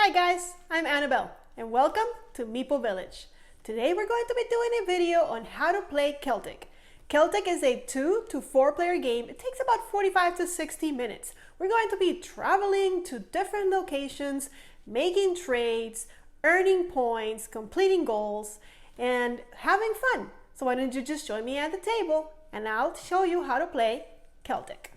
Hi guys, I'm Annabelle and welcome to Meeple Village. Today we're going to be doing a video on how to play Celtic. Celtic is a 2 to 4 player game. It takes about 45 to 60 minutes. We're going to be traveling to different locations, making trades, earning points, completing goals, and having fun. So why don't you just join me at the table and I'll show you how to play Celtic.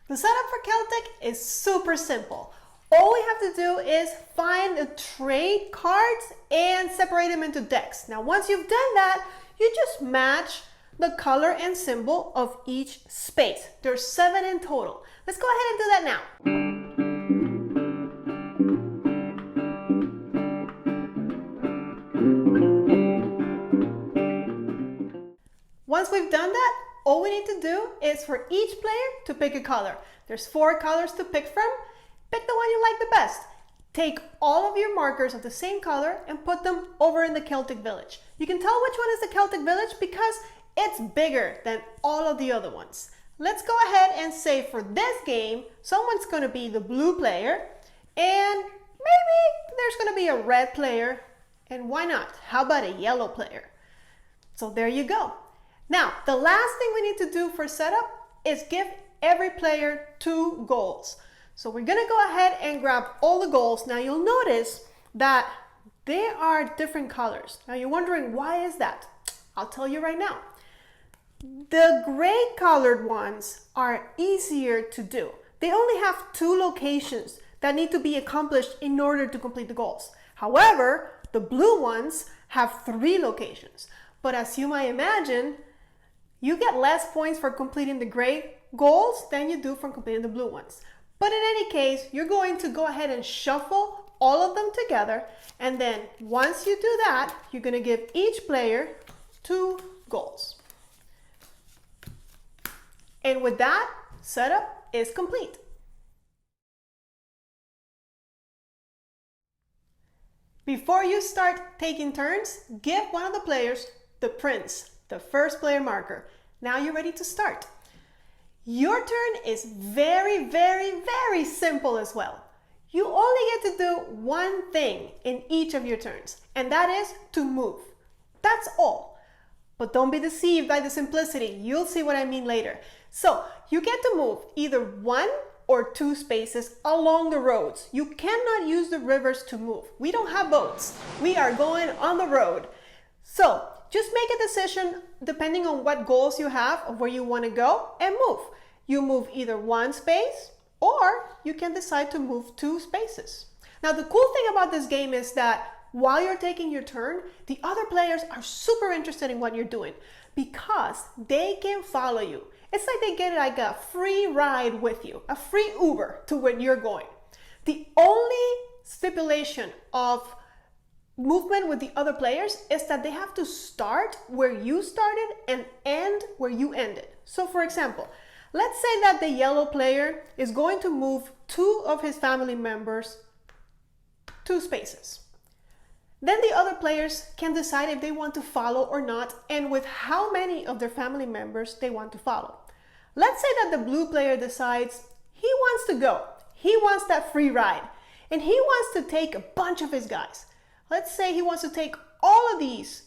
The setup for Celtic is super simple. All we have to do is find the trade cards and separate them into decks. Now, once you've done that, you just match the color and symbol of each space. There's 7 in total. Let's go ahead and do that now. Once we've done that, all we need to do is for each player to pick a color. There's 4 colors to pick from. Pick the one you like the best. Take all of your markers of the same color and put them over in the Celtic village. You can tell which one is the Celtic village because it's bigger than all of the other ones. Let's go ahead and say for this game, someone's going to be the blue player and maybe there's going to be a red player, and why not? How about a yellow player? So there you go. Now, the last thing we need to do for setup is give every player 2 goals. So we're gonna go ahead and grab all the goals. Now you'll notice that they are different colors. Now you're wondering, why is that? I'll tell you right now. The gray colored ones are easier to do. They only have 2 locations that need to be accomplished in order to complete the goals. However, the blue ones have 3 locations. But as you might imagine, you get less points for completing the gray goals than you do for completing the blue ones. But in any case, you're going to go ahead and shuffle all of them together. And then once you do that, you're going to give each player 2 goals. And with that, setup is complete. Before you start taking turns, give one of the players the prince, the first player marker. Now you're ready to start. Your turn is very simple as well. You only get to do one thing in each of your turns, and that is to move. That's all. But don't be deceived by the simplicity. You'll see what I mean later. So you get to move either 1 or 2 spaces along the roads. You cannot use the rivers to move. We don't have boats. We are going on the road. So just make a decision depending on what goals you have of where you want to go and move. You move either 1 space or you can decide to move 2 spaces. Now the cool thing about this game is that while you're taking your turn, the other players are super interested in what you're doing because they can follow you. It's like they get like a free ride with you, a free Uber to where you're going. The only stipulation of movement with the other players is that they have to start where you started and end where you ended. So for example, let's say that the yellow player is going to move 2 of his family members 2 spaces. Then the other players can decide if they want to follow or not and with how many of their family members they want to follow. Let's say that the blue player decides he wants to go. He wants that free ride and he wants to take a bunch of his guys. Let's say he wants to take all of these.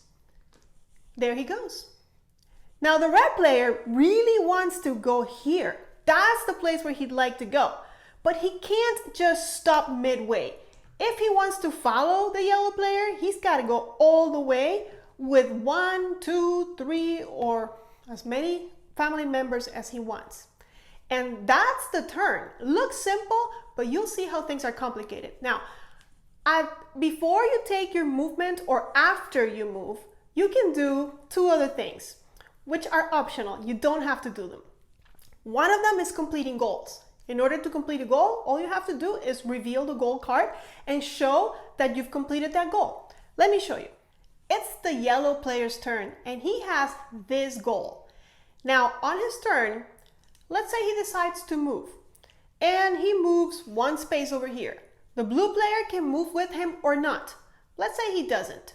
There he goes. Now the red player really wants to go here. That's the place where he'd like to go. But he can't just stop midway. If he wants to follow the yellow player, he's got to go all the way with 1, 2, 3, or as many family members as he wants. And that's the turn. Looks simple, but you'll see how things are complicated. Now, before you take your movement or after you move, you can do 2 other things, which are optional. You don't have to do them. One of them is completing goals. In order to complete a goal, all you have to do is reveal the goal card and show that you've completed that goal. Let me show you. It's the yellow player's turn and he has this goal. Now on his turn, let's say he decides to move and he moves 1 space over here. The blue player can move with him or not. Let's say he doesn't.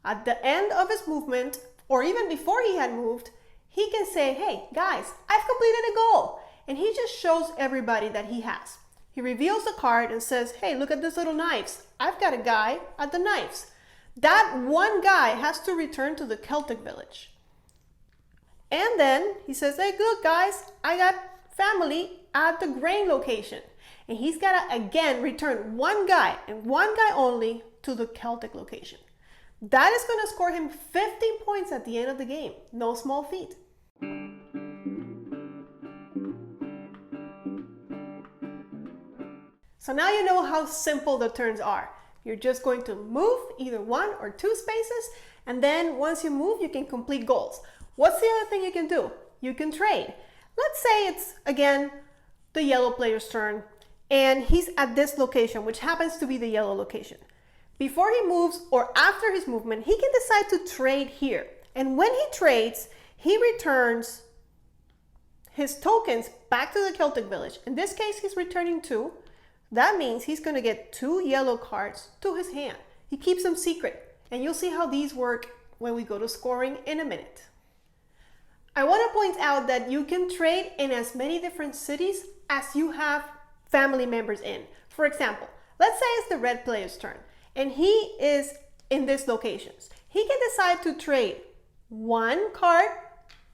At the end of his movement, or even before he had moved, he can say, hey guys, I've completed a goal. And he just shows everybody that he has. He reveals the card and says, hey, look at this little knives. I've got a guy at the knives. That one guy has to return to the Celtic village. And then he says, hey, look guys, I got family at the grain location. And he's got to again return one guy and one guy only to the Celtic location. That is going to score him 50 points at the end of the game. No small feat. So now you know how simple the turns are. You're just going to move either one or two spaces, and then once you move, you can complete goals. What's the other thing you can do? You can trade. Let's say it's, again, the yellow player's turn, and he's at this location, which happens to be the yellow location. Before he moves or after his movement, he can decide to trade here. And when he trades, he returns his tokens back to the Celtic village. In this case, he's returning 2. That means he's going to get 2 yellow cards to his hand. He keeps them secret, and you'll see how these work when we go to scoring in a minute. I want to point out that you can trade in as many different cities as you have family members in. For example, let's say it's the red player's turn, and he is in these locations. He can decide to trade 1 card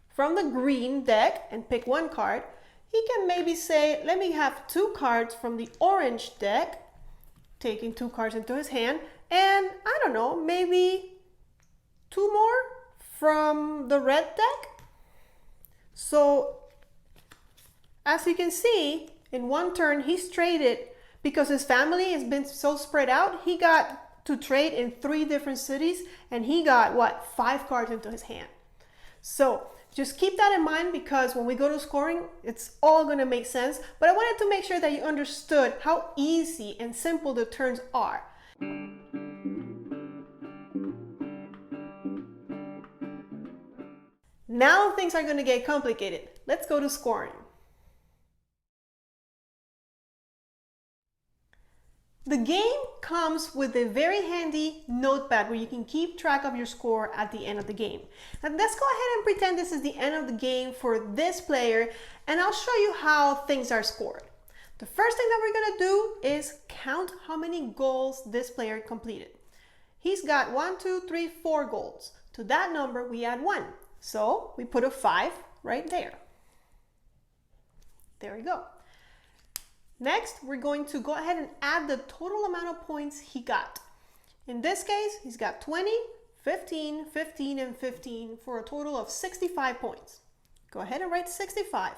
from the green deck and pick 1 card. He can maybe say, let me have 2 cards from the orange deck, taking 2 cards into his hand, and I don't know, maybe 2 more from the red deck. So as you can see, in one turn he's traded, because his family has been so spread out, he got to trade in 3 different cities, and he got, what, 5 cards into his hand. So just keep that in mind, because when we go to scoring, it's all going to make sense. But I wanted to make sure that you understood how easy and simple the turns are. Now things are going to get complicated. Let's go to scoring. The game comes with a very handy notepad where you can keep track of your score at the end of the game. Now let's go ahead and pretend this is the end of the game for this player, and I'll show you how things are scored. The first thing that we're going to do is count how many goals this player completed. He's got 1, 2, 3, 4 goals. To that number we add 1. So we put a 5 right there. There we go. Next, we're going to go ahead and add the total amount of points he got. In this case, he's got 20, 15, 15, and 15 for a total of 65 points. Go ahead and write 65.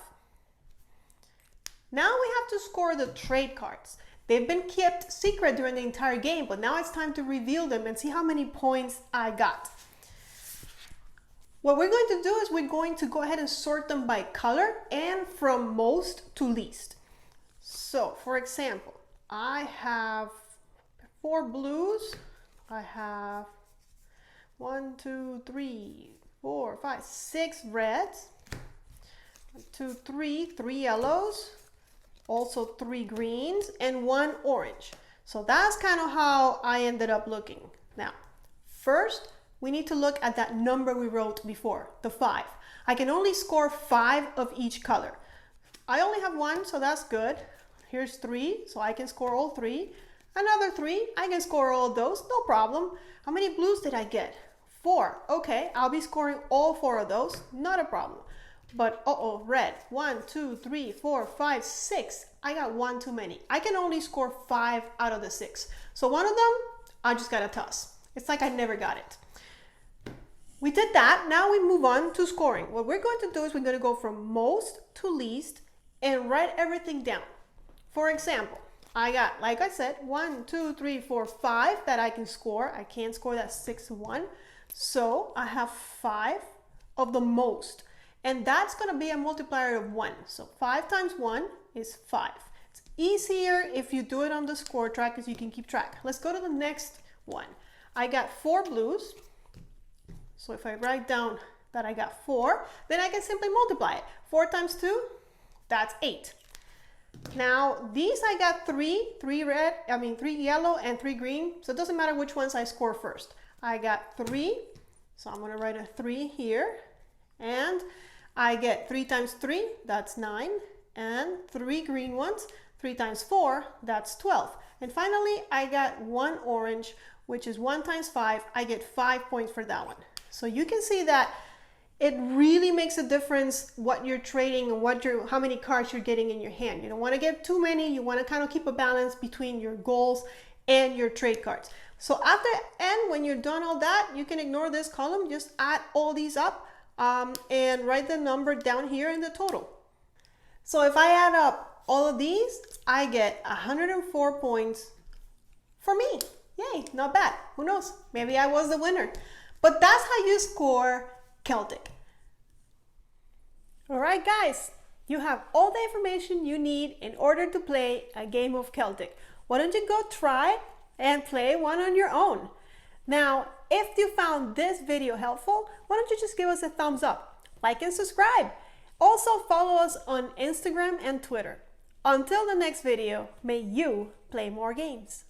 Now we have to score the trade cards. They've been kept secret during the entire game, but now it's time to reveal them and see how many points I got. What we're going to do is we're going to go ahead and sort them by color and from most to least. So, for example, I have 4 blues. I have 1, 2, 3, 4, 5, 6 reds. 1, 2, 3, 3 yellows. Also 3 greens and 1 orange. So that's kind of how I ended up looking. Now, first, we need to look at that number we wrote before, the 5. I can only score 5 of each color. I only have 1, so that's good. Here's 3, so I can score all 3. Another 3, I can score all of those, no problem. How many blues did I get? 4. Okay, I'll be scoring all 4 of those, not a problem. But red. 1, 2, 3, 4, 5, 6. I got 1 too many. I can only score 5 out of the 6. So one of them, I just got to toss. It's like I never got it. We did that. Now we move on to scoring. What we're going to do is we're going to go from most to least and write everything down. For example, I got, like I said, 1, 2, 3, 4, 5 that I can score. I can't score that 6th one. So I have 5 of the most. And that's going to be a multiplier of 1. So 5 times 1 is 5. It's easier if you do it on the score track because you can keep track. Let's go to the next one. I got 4 blues. So if I write down that I got 4, then I can simply multiply it. 4 times 2, that's 8. Now these I got 3 yellow and 3 green. So it doesn't matter which ones I score first. I got 3. So I'm going to write a 3 here. And I get 3 times 3, that's 9, and 3 green ones. 3 times 4, that's 12. And finally, I got 1 orange, which is 1 times 5. I get 5 points for that one. So you can see that it really makes a difference what you're trading and how many cards you're getting in your hand. You don't want to get too many. You want to kind of keep a balance between your goals and your trade cards. So at the end, when you're done all that, you can ignore this column. Just add all these up and write the number down here in the total. So if I add up all of these, I get 104 points for me. Yay, not bad. Who knows? Maybe I was the winner. But that's how you score Celtic. All right, guys, you have all the information you need in order to play a game of Celtic. Why don't you go try and play one on your own? Now, if you found this video helpful, why don't you just give us a thumbs up, like and subscribe. Also follow us on Instagram and Twitter. Until the next video, may you play more games.